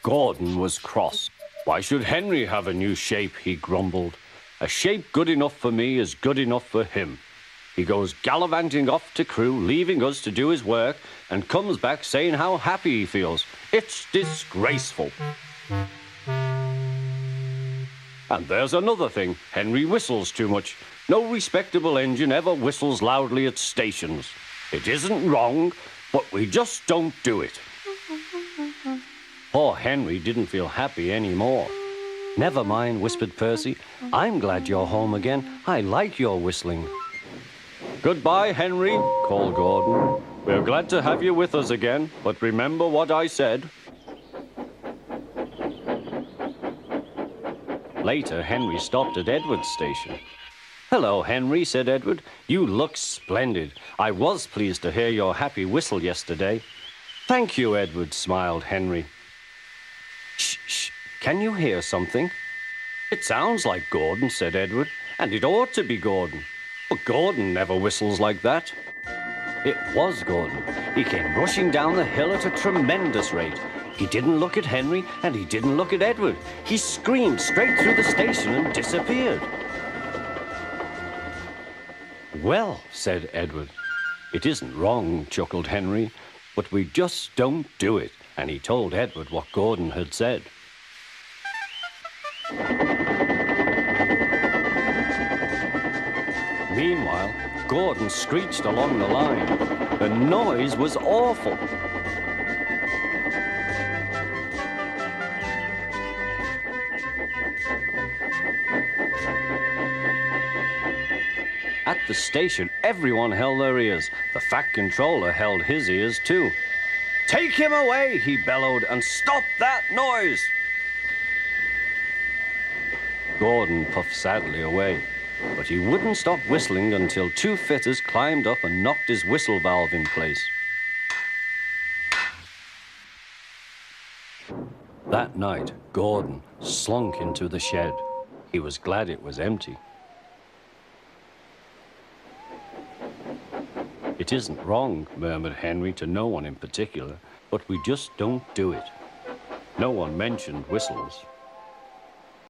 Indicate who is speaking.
Speaker 1: Gordon was cross. Why should Henry have a new shape, he grumbled. A shape good enough for me is good enough for him. He goes gallivanting off to Crewe, leaving us to do his work, and comes back saying how happy he feels. It's disgraceful. And there's another thing. Henry whistles too much. No respectable engine ever whistles loudly at stations. It isn't wrong, but we just don't do it. Poor Henry didn't feel happy anymore. Never mind, whispered Percy. I'm glad you're home again. I like your whistling. Goodbye, Henry, called Gordon. We're glad to have you with us again, but remember what I said. Later, Henry stopped at Edward's station. Hello, Henry, said Edward. You look splendid. I was pleased to hear your happy whistle yesterday. Thank you, Edward, smiled Henry. Shh, shh. Can you hear something? It sounds like Gordon, said Edward, and it ought to be Gordon. But Gordon never whistles like that. It was Gordon. He came rushing down the hill at a tremendous rate. He didn't look at Henry, and he didn't look at Edward. He screamed straight through the station and disappeared. Well, said Edward. It isn't wrong, chuckled Henry, but we just don't do it. And he told Edward what Gordon had said. Meanwhile, Gordon screeched along the line. The noise was awful. At the station, everyone held their ears. The Fat Controller held his ears too. Take him away, he bellowed, and stop that noise! Gordon puffed sadly away, but he wouldn't stop whistling until two fitters climbed up and knocked his whistle valve in place. That night, Gordon slunk into the shed. He was glad it was empty. It isn't wrong, murmured Henry to no one in particular, but we just don't do it. No one mentioned whistles.